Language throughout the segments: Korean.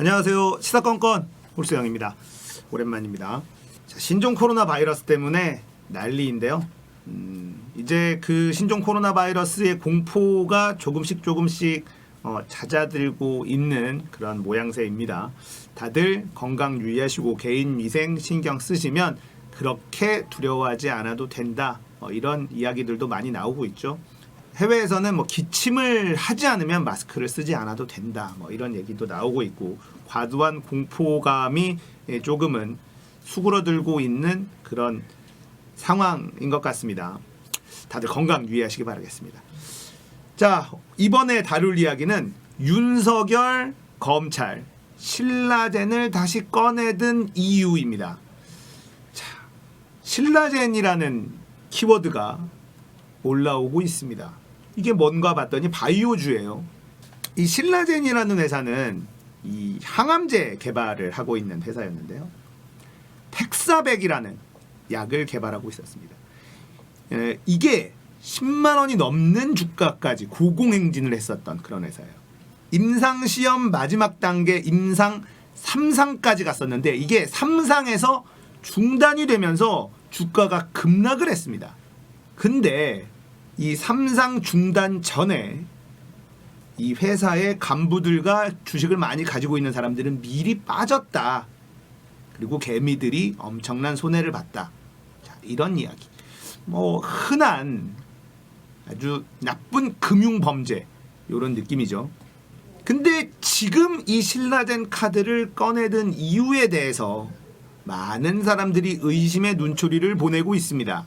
안녕하세요. 시사건건 홀수영입니다. 오랜만입니다. 자, 신종 코로나 바이러스 때문에 난리인데요. 이제 그 신종 코로나 바이러스의 공포가 조금씩 잦아들고 있는 그런 모양새입니다. 다들 건강 유의하시고 개인 위생 신경 쓰시면 그렇게 두려워하지 않아도 된다. 이런 이야기들도 많이 나오고 있죠. 해외에서는 기침을 하지 않으면 마스크를 쓰지 않아도 된다. 이런 얘기도 나오고 있고, 과도한 공포감이 조금은 수그러들고 있는 그런 상황인 것 같습니다. 다들 건강 유의하시기 바라겠습니다. 자, 이번에 다룰 이야기는 윤석열 검찰 신라젠을 다시 꺼내든 이유입니다. 자, 신라젠이라는 키워드가 올라오고 있습니다. 이게 뭔가 봤더니 바이오주예요. 이 신라젠이라는 회사는 이 항암제 개발을 하고 있는 회사였는데요. 텍사백이라는 약을 개발하고 있었습니다. 이게 10만 원이 넘는 주가까지 고공행진을 했었던 그런 회사예요. 임상시험 마지막 단계 임상 3상까지 갔었는데, 이게 3상에서 중단이 되면서 주가가 급락을 했습니다. 근데 이 3상 중단 전에 이 회사의 간부들과 주식을 많이 가지고 있는 사람들은 미리 빠졌다. 그리고 개미들이 엄청난 손해를 봤다. 자, 이런 이야기. 흔한 아주 나쁜 금융 범죄, 이런 느낌이죠. 근데 지금 이 신라젠 카드를 꺼내든 이유에 대해서 많은 사람들이 의심의 눈초리를 보내고 있습니다.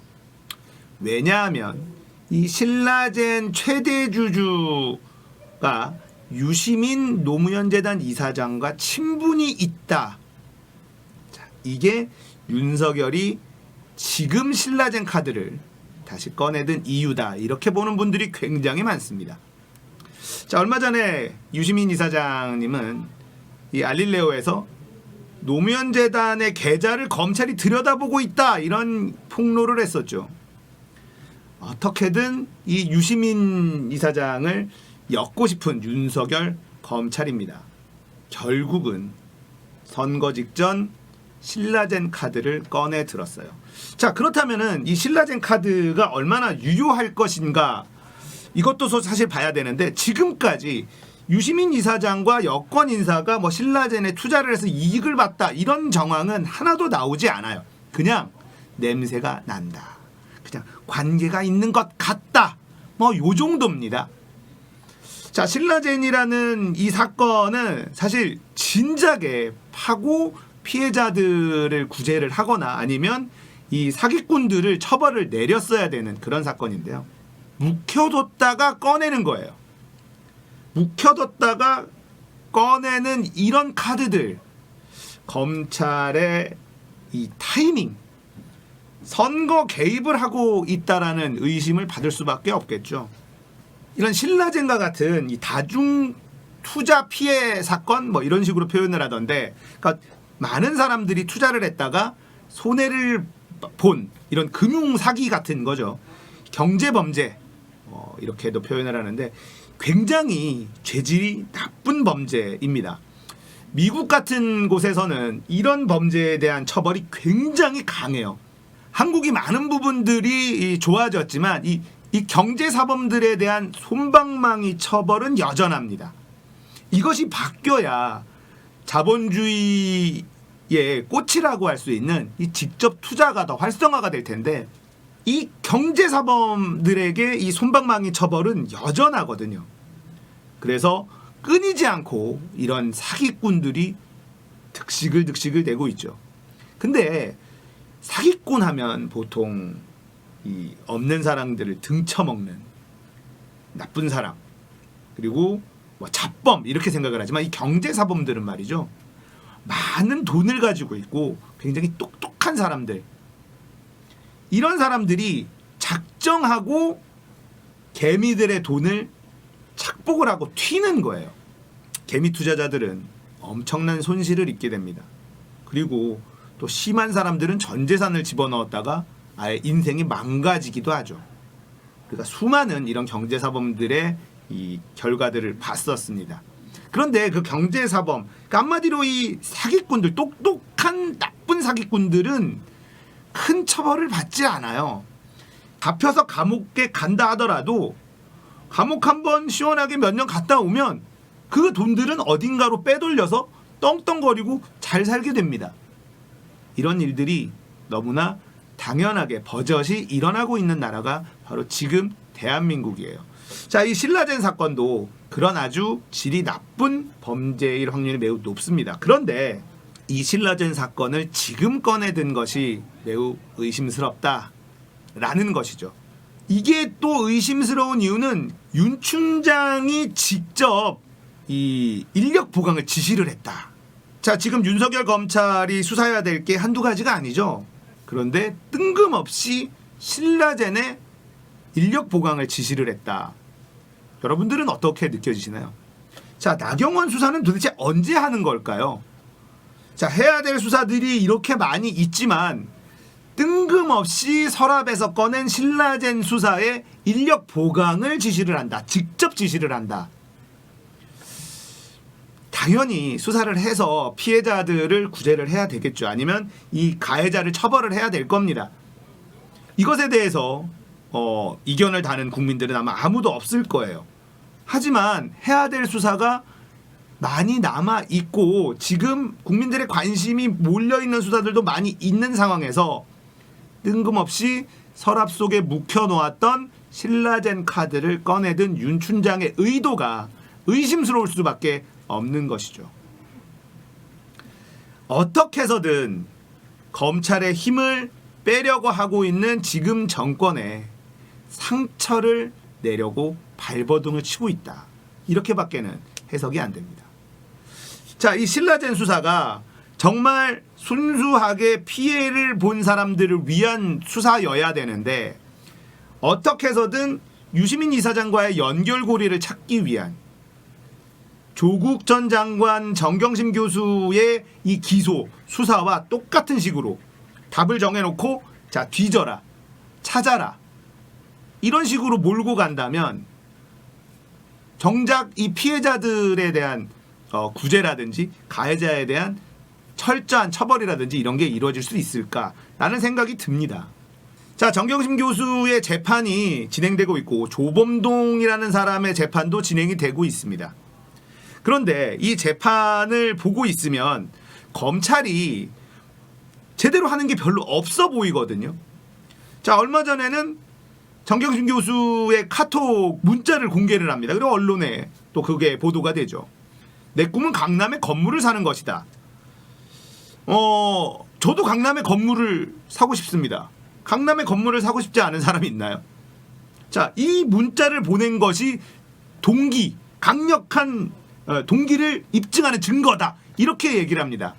왜냐하면 이 신라젠 최대 주주가 유시민 노무현재단 이사장과 친분이 있다. 자, 이게 윤석열이 지금 신라젠 카드를 다시 꺼내든 이유다. 이렇게 보는 분들이 굉장히 많습니다. 자, 얼마 전에 유시민 이사장님은 이 알릴레오에서 노무현재단의 계좌를 검찰이 들여다보고 있다. 이런 폭로를 했었죠. 어떻게든 이 유시민 이사장을 엮고 싶은 윤석열 검찰입니다. 결국은 선거 직전 신라젠 카드를 꺼내 들었어요. 자, 그렇다면은 이 신라젠 카드가 얼마나 유효할 것인가, 이것도 사실 봐야 되는데, 지금까지 유시민 이사장과 여권 인사가 신라젠에 투자를 해서 이익을 봤다, 이런 정황은 하나도 나오지 않아요. 그냥 냄새가 난다. 그냥 관계가 있는 것 같다. 요 정도입니다. 자, 신라젠이라는 이 사건은 사실 진작에 파고 피해자들을 구제를 하거나 아니면 이 사기꾼들을 처벌을 내렸어야 되는 그런 사건인데요. 묵혀뒀다가 꺼내는 거예요. 묵혀뒀다가 꺼내는 이런 카드들, 검찰의 이 타이밍, 선거 개입을 하고 있다라는 의심을 받을 수밖에 없겠죠. 이런 신라젠과 같은 이 다중 투자 피해 사건, 이런 식으로 표현을 하던데, 그러니까 많은 사람들이 투자를 했다가 손해를 본 이런 금융 사기 같은 거죠. 경제 범죄, 이렇게도 표현을 하는데, 굉장히 죄질이 나쁜 범죄입니다. 미국 같은 곳에서는 이런 범죄에 대한 처벌이 굉장히 강해요. 한국이 많은 부분들이 좋아졌지만 이 경제사범들에 대한 솜방망이 처벌은 여전합니다. 이것이 바뀌어야 자본주의의 꽃이라고 할 수 있는 이 직접 투자가 더 활성화가 될 텐데, 이 경제사범들에게 이 솜방망이 처벌은 여전하거든요. 그래서 끊이지 않고 이런 사기꾼들이 득식을 내고 있죠. 근데 사기꾼 하면 보통 이 없는 사람들을 등쳐먹는 나쁜 사람, 그리고 잡범, 이렇게 생각을 하지만 이 경제사범들은 말이죠, 많은 돈을 가지고 있고 굉장히 똑똑한 사람들, 이런 사람들이 작정하고 개미들의 돈을 착복을 하고 튀는 거예요. 개미 투자자들은 엄청난 손실을 입게 됩니다. 그리고 또 심한 사람들은 전 재산을 집어넣었다가 아예 인생이 망가지기도 하죠. 그러니까 수많은 이런 경제사범들의 이 결과들을 봤었습니다. 그런데 그 경제사범, 그러니까 한마디로 이 사기꾼들, 똑똑한 나쁜 사기꾼들은 큰 처벌을 받지 않아요. 잡혀서 감옥에 간다 하더라도 감옥 한번 시원하게 몇 년 갔다 오면 그 돈들은 어딘가로 빼돌려서 떵떵거리고 잘 살게 됩니다. 이런 일들이 너무나 당연하게 버젓이 일어나고 있는 나라가 바로 지금 대한민국이에요. 자, 이 신라젠 사건도 그런 아주 질이 나쁜 범죄일 확률이 매우 높습니다. 그런데 이 신라젠 사건을 지금 꺼내든 것이 매우 의심스럽다라는 것이죠. 이게 또 의심스러운 이유는 윤 춘장이 직접 이 인력 보강을 지시를 했다. 자, 지금 윤석열 검찰이 수사해야 될 게 한두 가지가 아니죠. 그런데 뜬금없이 신라젠에 인력 보강을 지시를 했다. 여러분들은 어떻게 느껴지시나요? 자, 나경원 수사는 도대체 언제 하는 걸까요? 자, 해야 될 수사들이 이렇게 많이 있지만 뜬금없이 서랍에서 꺼낸 신라젠 수사에 인력 보강을 지시를 한다. 직접 지시를 한다. 당연히 수사를 해서 피해자들을 구제를 해야 되겠죠. 아니면 이 가해자를 처벌을 해야 될 겁니다. 이것에 대해서 이견을 다는 국민들은 아마 아무도 없을 거예요. 하지만 해야 될 수사가 많이 남아 있고 지금 국민들의 관심이 몰려있는 수사들도 많이 있는 상황에서 뜬금없이 서랍 속에 묵혀놓았던 신라젠 카드를 꺼내든 윤 춘장의 의도가 의심스러울 수밖에 없는 것이죠. 어떻게 해서든 검찰의 힘을 빼려고 하고 있는 지금 정권에 상처를 내려고 발버둥을 치고 있다. 이렇게밖에는 해석이 안 됩니다. 자, 이 신라젠 수사가 정말 순수하게 피해를 본 사람들을 위한 수사여야 되는데 어떻게 해서든 유시민 이사장과의 연결고리를 찾기 위한 조국 전 장관 정경심 교수의 이 기소 수사와 똑같은 식으로 답을 정해놓고 자, 뒤져라, 찾아라, 이런 식으로 몰고 간다면 정작 이 피해자들에 대한 구제라든지 가해자에 대한 철저한 처벌이라든지 이런 게 이루어질 수 있을까라는 생각이 듭니다. 자, 정경심 교수의 재판이 진행되고 있고 조범동이라는 사람의 재판도 진행이 되고 있습니다. 그런데 이 재판을 보고 있으면 검찰이 제대로 하는 게 별로 없어 보이거든요. 자, 얼마 전에는 정경심 교수의 카톡 문자를 공개를 합니다. 그리고 언론에 또 그게 보도가 되죠. 내 꿈은 강남에 건물을 사는 것이다. 저도 강남에 건물을 사고 싶습니다. 강남에 건물을 사고 싶지 않은 사람이 있나요? 자, 이 문자를 보낸 것이 동기, 강력한 동기를 입증하는 증거다. 이렇게 얘기를 합니다.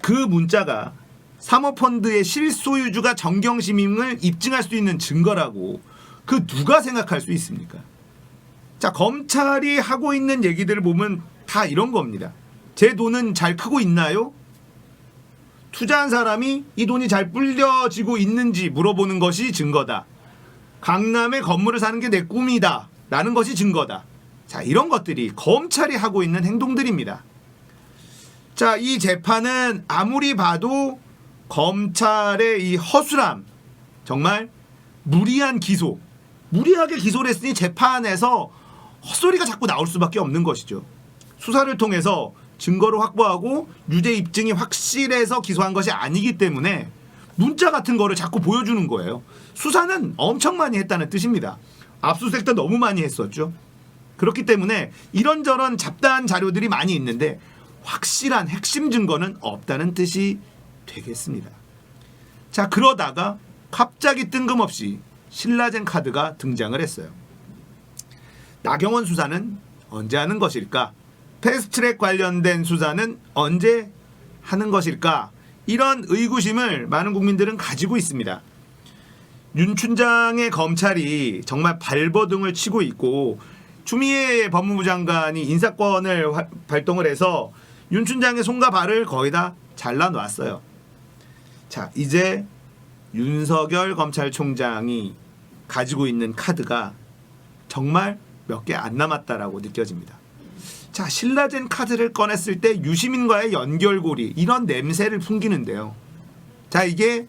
그 문자가 사모펀드의 실소유주가 정경심임을 입증할 수 있는 증거라고 그 누가 생각할 수 있습니까? 자, 검찰이 하고 있는 얘기들을 보면 다 이런 겁니다. 제 돈은 잘 크고 있나요? 투자한 사람이 이 돈이 잘 불려지고 있는지 물어보는 것이 증거다. 강남에 건물을 사는 게 내 꿈이다 라는 것이 증거다. 자, 이런 것들이 검찰이 하고 있는 행동들입니다. 자, 이 재판은 아무리 봐도 검찰의 이 허술함, 정말 무리한 기소, 무리하게 기소를 했으니 재판에서 헛소리가 자꾸 나올 수밖에 없는 것이죠. 수사를 통해서 증거를 확보하고 유죄 입증이 확실해서 기소한 것이 아니기 때문에 문자 같은 거를 자꾸 보여주는 거예요. 수사는 엄청 많이 했다는 뜻입니다. 압수수색도 너무 많이 했었죠. 그렇기 때문에 이런저런 잡다한 자료들이 많이 있는데 확실한 핵심 증거는 없다는 뜻이 되겠습니다. 자, 그러다가 갑자기 뜬금없이 신라젠 카드가 등장을 했어요. 나경원 수사는 언제 하는 것일까? 패스트트랙 관련된 수사는 언제 하는 것일까? 이런 의구심을 많은 국민들은 가지고 있습니다. 윤 춘장의 검찰이 정말 발버둥을 치고 있고 추미애 법무부 장관이 인사권을 발동을 해서 윤 춘장의 손과 발을 거의 다 잘라놨어요. 자, 이제 윤석열 검찰총장이 가지고 있는 카드가 정말 몇 개 안 남았다라고 느껴집니다. 자, 신라젠 카드를 꺼냈을 때 유시민과의 연결고리 이런 냄새를 풍기는데요. 자, 이게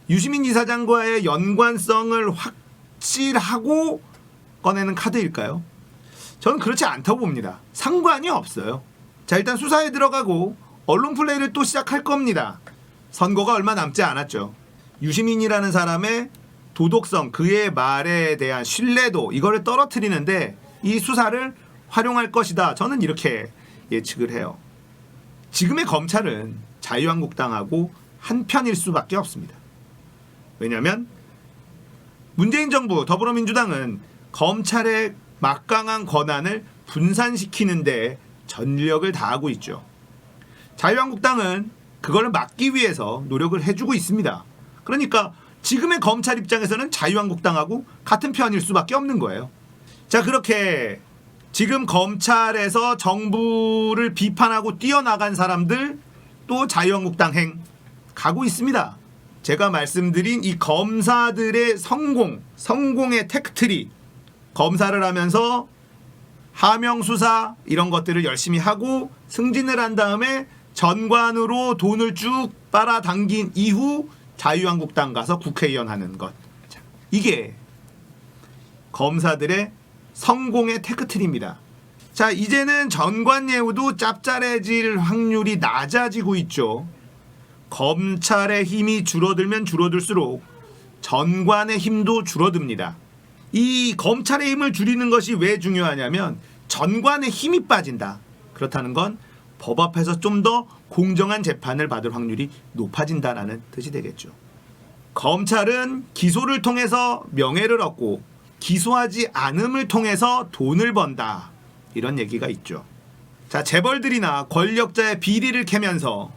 유시민 이사장과의 연관성을 확실하고 꺼내는 카드일까요? 저는 그렇지 않다고 봅니다. 상관이 없어요. 자, 일단 수사에 들어가고 언론 플레이를 또 시작할 겁니다. 선거가 얼마 남지 않았죠. 유시민이라는 사람의 도덕성, 그의 말에 대한 신뢰도 이거를 떨어뜨리는데 이 수사를 활용할 것이다. 저는 이렇게 예측을 해요. 지금의 검찰은 자유한국당하고 한편일 수밖에 없습니다. 왜냐하면 문재인 정부 더불어민주당은 검찰의 막강한 권한을 분산시키는 데 전력을 다하고 있죠. 자유한국당은 그걸 막기 위해서 노력을 해주고 있습니다. 그러니까 지금의 검찰 입장에서는 자유한국당하고 같은 편일 수밖에 없는 거예요. 자, 그렇게 지금 검찰에서 정부를 비판하고 뛰어나간 사람들 또 자유한국당행 가고 있습니다. 제가 말씀드린 이 검사들의 성공의 텍트리, 검사를 하면서 하명 수사 이런 것들을 열심히 하고 승진을 한 다음에 전관으로 돈을 쭉 빨아당긴 이후 자유한국당 가서 국회의원 하는 것. 자, 이게 검사들의 성공의 테크트리입니다. 자, 이제는 전관 예우도 짭짤해질 확률이 낮아지고 있죠. 검찰의 힘이 줄어들면 줄어들수록 전관의 힘도 줄어듭니다. 이 검찰의 힘을 줄이는 것이 왜 중요하냐면 전관의 힘이 빠진다. 그렇다는 건 법 앞에서 좀 더 공정한 재판을 받을 확률이 높아진다라는 뜻이 되겠죠. 검찰은 기소를 통해서 명예를 얻고 기소하지 않음을 통해서 돈을 번다. 이런 얘기가 있죠. 자, 재벌들이나 권력자의 비리를 캐면서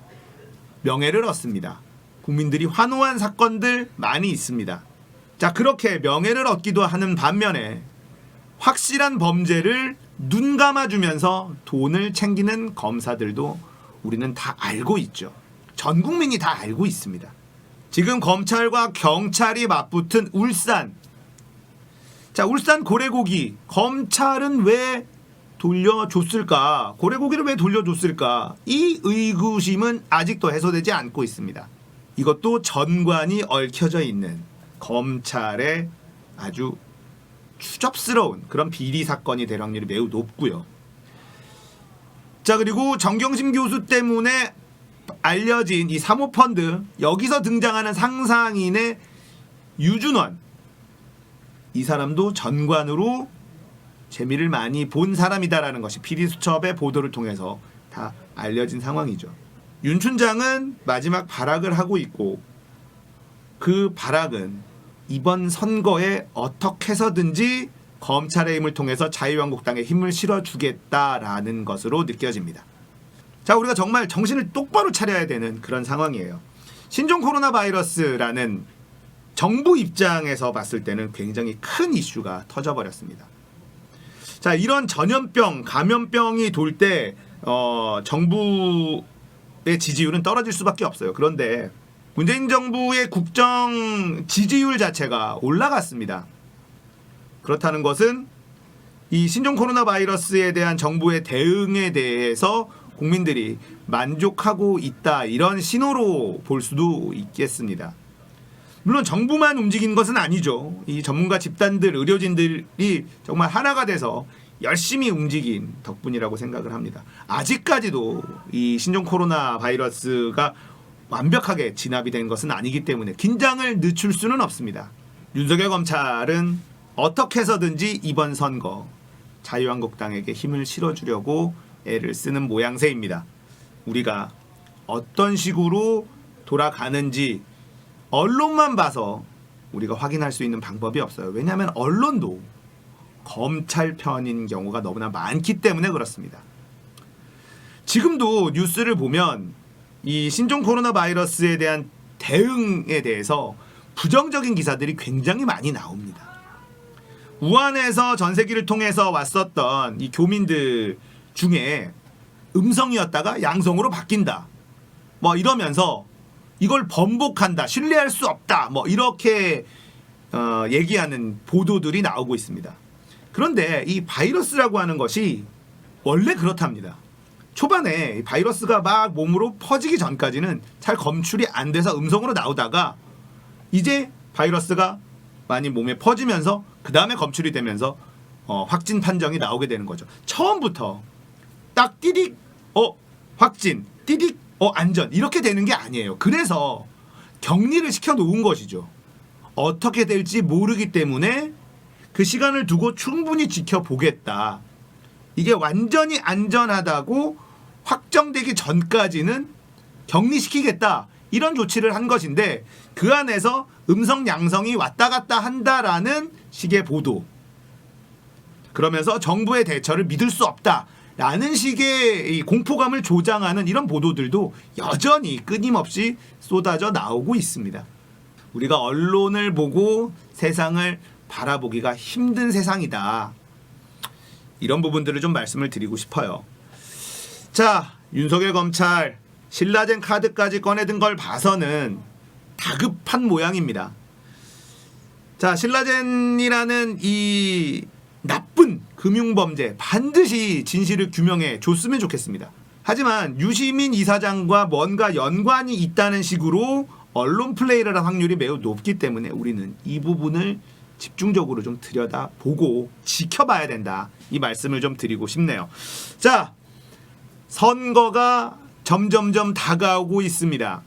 명예를 얻습니다. 국민들이 환호한 사건들 많이 있습니다. 자, 그렇게 명예를 얻기도 하는 반면에 확실한 범죄를 눈 감아주면서 돈을 챙기는 검사들도 우리는 다 알고 있죠. 전 국민이 다 알고 있습니다. 지금 검찰과 경찰이 맞붙은 울산. 자, 울산 고래고기 검찰은 왜 돌려줬을까? 고래고기를 왜 돌려줬을까? 이 의구심은 아직도 해소되지 않고 있습니다. 이것도 전관이 얽혀져 있는 검찰의 아주 추접스러운 그런 비리 사건이 될 확률이 매우 높고요. 자, 그리고 정경심 교수 때문에 알려진 이 사모펀드, 여기서 등장하는 상상인의 유준원, 이 사람도 전관으로 재미를 많이 본 사람이다라는 것이 피디수첩의 보도를 통해서 다 알려진 상황이죠. 윤 춘장은 마지막 발악을 하고 있고 그 발악은 이번 선거에 어떻게 해서든지 검찰의 힘을 통해서 자유한국당에 힘을 실어주겠다라는 것으로 느껴집니다. 자, 우리가 정말 정신을 똑바로 차려야 되는 그런 상황이에요. 신종 코로나 바이러스라는 정부 입장에서 봤을 때는 굉장히 큰 이슈가 터져버렸습니다. 자, 이런 전염병, 감염병이 돌 때 정부의 지지율은 떨어질 수밖에 없어요. 그런데 문재인 정부의 국정 지지율 자체가 올라갔습니다. 그렇다는 것은 이 신종 코로나 바이러스에 대한 정부의 대응에 대해서 국민들이 만족하고 있다, 이런 신호로 볼 수도 있겠습니다. 물론 정부만 움직인 것은 아니죠. 이 전문가 집단들, 의료진들이 정말 하나가 돼서 열심히 움직인 덕분이라고 생각을 합니다. 아직까지도 이 신종 코로나 바이러스가 완벽하게 진압이 된 것은 아니기 때문에 긴장을 늦출 수는 없습니다. 윤석열 검찰은 어떻게 해서든지 이번 선거 자유한국당에게 힘을 실어주려고 애를 쓰는 모양새입니다. 우리가 어떤 식으로 돌아가는지 언론만 봐서 우리가 확인할 수 있는 방법이 없어요. 왜냐하면 언론도 검찰 편인 경우가 너무나 많기 때문에 그렇습니다. 지금도 뉴스를 보면 이 신종 코로나 바이러스에 대한 대응에 대해서 부정적인 기사들이 굉장히 많이 나옵니다. 우한에서 전세기를 통해서 왔었던 이 교민들 중에 음성이었다가 양성으로 바뀐다, 뭐 이러면서 이걸 번복한다, 신뢰할 수 없다, 뭐 이렇게 얘기하는 보도들이 나오고 있습니다. 그런데 이 바이러스라고 하는 것이 원래 그렇답니다. 초반에 바이러스가 막 몸으로 퍼지기 전까지는 잘 검출이 안 돼서 음성으로 나오다가 이제 바이러스가 많이 몸에 퍼지면서 그 다음에 검출이 되면서 확진 판정이 나오게 되는 거죠. 처음부터 딱 띠릭 확진, 띠릭 안전 이렇게 되는 게 아니에요. 그래서 격리를 시켜 놓은 것이죠. 어떻게 될지 모르기 때문에 그 시간을 두고 충분히 지켜보겠다. 이게 완전히 안전하다고 확정되기 전까지는 격리시키겠다. 이런 조치를 한 것인데 그 안에서 음성 양성이 왔다 갔다 한다라는 식의 보도. 그러면서 정부의 대처를 믿을 수 없다라는 식의 이 공포감을 조장하는 이런 보도들도 여전히 끊임없이 쏟아져 나오고 있습니다. 우리가 언론을 보고 세상을 바라보기가 힘든 세상이다. 이런 부분들을 좀 말씀을 드리고 싶어요. 자, 윤석열 검찰 신라젠 카드까지 꺼내든 걸 봐서는 다급한 모양입니다. 자, 신라젠이라는 이 나쁜 금융범죄 반드시 진실을 규명해 줬으면 좋겠습니다. 하지만 유시민 이사장과 뭔가 연관이 있다는 식으로 언론 플레이를 할 확률이 매우 높기 때문에 우리는 이 부분을 집중적으로 좀 들여다보고 지켜봐야 된다. 이 말씀을 좀 드리고 싶네요. 자, 선거가 점점점 다가오고 있습니다.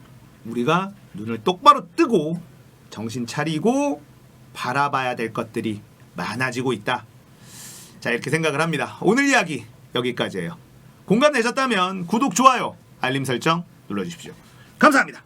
우리가 눈을 똑바로 뜨고 정신 차리고 바라봐야 될 것들이 많아지고 있다. 자, 이렇게 생각을 합니다. 오늘 이야기 여기까지예요. 공감되셨다면 구독, 좋아요, 알림 설정 눌러주십시오. 감사합니다.